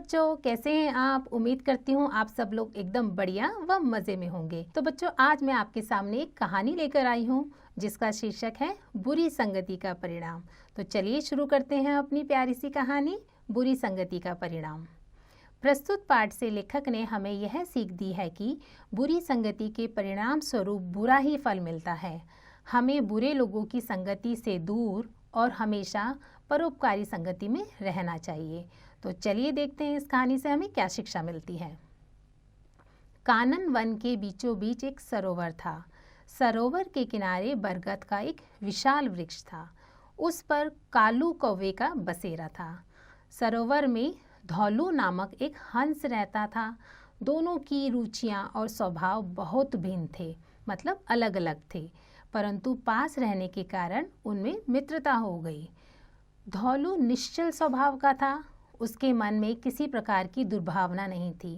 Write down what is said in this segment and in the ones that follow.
बच्चों, कैसे हैं आप? उम्मीद करती हूँ आप सब लोग एकदम बढ़िया व मज़े में होंगे। तो बच्चों, आज मैं आपके सामने एक कहानी लेकर आई हूँ जिसका शीर्षक है बुरी संगति का परिणाम। तो चलिए शुरू करते हैं अपनी प्यारी सी कहानी, बुरी संगति का परिणाम। प्रस्तुत पाठ से लेखक ने हमें यह सीख दी है कि बुरी संगति के परिणाम स्वरूप बुरा ही फल मिलता है। हमें बुरे लोगों की संगति से दूर और हमेशा परोपकारी संगति में रहना चाहिए। तो चलिए देखते हैं इस कहानी से हमें क्या शिक्षा मिलती है। कानन वन के बीचों बीच एक सरोवर था। सरोवर के किनारे बरगद का एक विशाल वृक्ष था। उस पर कालू कौवे का बसेरा था। सरोवर में धौलू नामक एक हंस रहता था। दोनों की रुचियां और स्वभाव बहुत भिन्न थे, मतलब अलग अलग थे, परंतु पास रहने के कारण उनमें मित्रता हो गई। धौलू निश्चल स्वभाव का था। उसके मन में किसी प्रकार की दुर्भावना नहीं थी।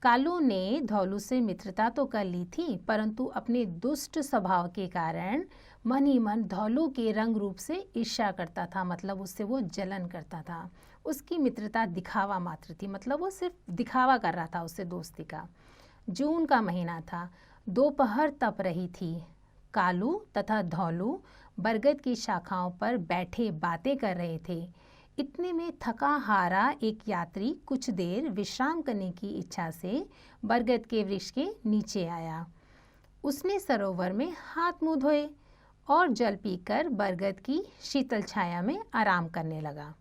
कालू ने धौलू से मित्रता तो कर ली थी, परंतु अपने दुष्ट स्वभाव के कारण मन ही मन धौलू के रंग रूप से ईर्ष्या करता था, मतलब उससे वो जलन करता था। उसकी मित्रता दिखावा मात्र थी, मतलब वो सिर्फ दिखावा कर रहा था उससे दोस्ती का। जून का महीना था। दोपहर तप रही थी। कालू तथा धौलू बरगद की शाखाओं पर बैठे बातें कर रहे थे। इतने में थका हारा एक यात्री कुछ देर विश्राम करने की इच्छा से बरगद के वृक्ष के नीचे आया। उसने सरोवर में हाथ मुंह धोए और जल पीकर बरगद की शीतल छाया में आराम करने लगा।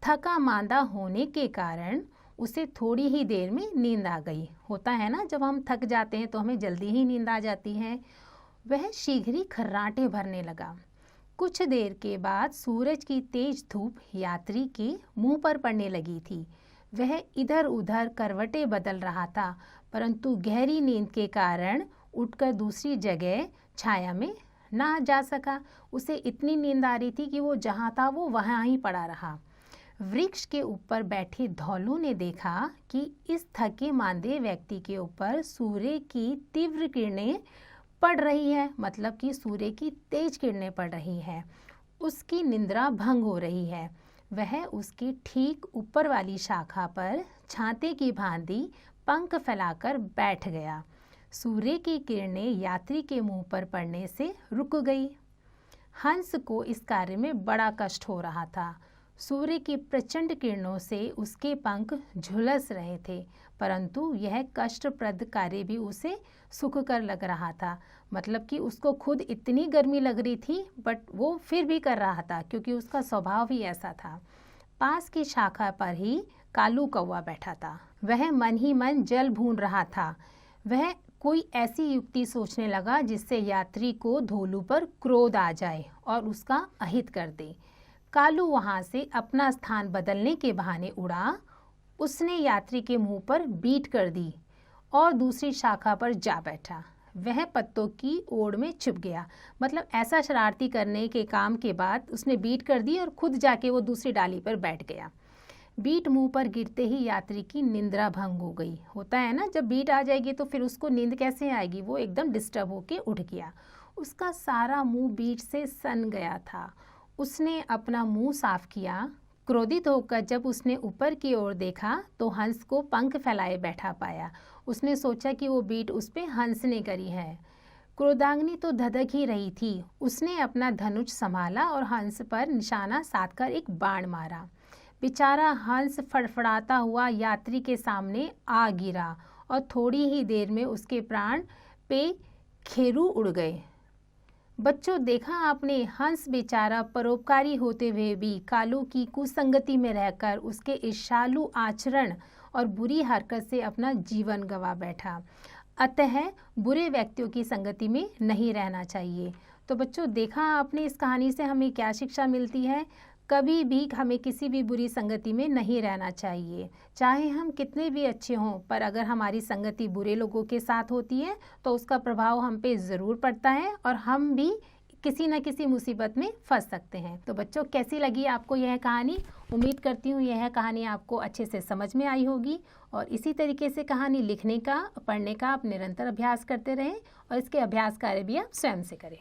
थका मांदा होने के कारण उसे थोड़ी ही देर में नींद आ गई। होता है ना, जब हम थक जाते हैं तो हमें जल्दी ही नींद आ जाती है। वह शीघ्र ही खर्राटे भरने लगा। कुछ देर के बाद सूरज की तेज धूप यात्री के मुंह पर पड़ने लगी थी। वह इधर उधर करवटें बदल रहा था, परंतु गहरी नींद के कारण उठकर दूसरी जगह छाया में ना जा सका। उसे इतनी नींद आ रही थी कि वो जहाँ था वो वहाँ ही पड़ा रहा। वृक्ष के ऊपर बैठे धौलू ने देखा कि इस थके मांदे व्यक्ति के ऊपर सूर्य की तीव्र किरणें पड़ रही है, मतलब कि सूर्य की तेज किरणें पड़ रही है। उसकी निद्रा भंग हो रही है। वह उसकी ठीक ऊपर वाली शाखा पर छाते की भांति पंख फैलाकर बैठ गया। सूर्य की किरणें यात्री के मुंह पर पड़ने से रुक गई। हंस को इस कार्य में बड़ा कष्ट हो रहा था। सूर्य की प्रचंड किरणों से उसके पंख झुलस रहे थे, परंतु यह कष्टप्रद कार्य भी उसे सुखकर लग रहा था। मतलब कि उसको खुद इतनी गर्मी लग रही थी, बट वो फिर भी कर रहा था क्योंकि उसका स्वभाव ही ऐसा था। पास की शाखा पर ही कालू कौवा बैठा था। वह मन ही मन जल भून रहा था। वह कोई ऐसी युक्ति सोचने लगा जिससे यात्री को धौलू पर क्रोध आ जाए और उसका अहित कर दे। कालू वहां से अपना स्थान बदलने के बहाने उड़ा। उसने यात्री के मुंह पर बीट कर दी और दूसरी शाखा पर जा बैठा। वह पत्तों की ओड़ में छुप गया। मतलब ऐसा शरारती करने के काम के बाद उसने बीट कर दी और खुद जाके वो दूसरी डाली पर बैठ गया। बीट मुंह पर गिरते ही यात्री की निंद्रा भंग हो गई। होता है ना, जब बीट आ जाएगी तो फिर उसको नींद कैसे आएगी। वो एकदम डिस्टर्ब होके उठ गया। उसका सारा मुंह बीट से सन गया था। उसने अपना मुंह साफ किया। क्रोधित होकर जब उसने ऊपर की ओर देखा तो हंस को पंख फैलाए बैठा पाया। उसने सोचा कि वो बीट उस पे हंस ने करी है। क्रोधाग्नि तो धधक ही रही थी। उसने अपना धनुष संभाला और हंस पर निशाना साधकर एक बाण मारा। बेचारा हंस फड़फड़ाता हुआ यात्री के सामने आ गिरा और थोड़ी ही देर में उसके प्राण पे खेरू उड़ गए। बच्चों, देखा आपने, हंस बेचारा परोपकारी होते हुए भी कालू की कुसंगति में रहकर उसके ईर्ष्यालु आचरण और बुरी हरकत से अपना जीवन गंवा बैठा। अतः बुरे व्यक्तियों की संगति में नहीं रहना चाहिए। तो बच्चों, देखा आपने इस कहानी से हमें क्या शिक्षा मिलती है। कभी भी हमें किसी भी बुरी संगति में नहीं रहना चाहिए। चाहे हम कितने भी अच्छे हों, पर अगर हमारी संगति बुरे लोगों के साथ होती है तो उसका प्रभाव हम पे ज़रूर पड़ता है और हम भी किसी न किसी मुसीबत में फंस सकते हैं। तो बच्चों, कैसी लगी आपको यह कहानी? उम्मीद करती हूँ यह कहानी आपको अच्छे से समझ में आई होगी और इसी तरीके से कहानी लिखने का, पढ़ने का आप निरंतर अभ्यास करते रहें और इसके अभ्यास कार्य भी आप स्वयं से करें।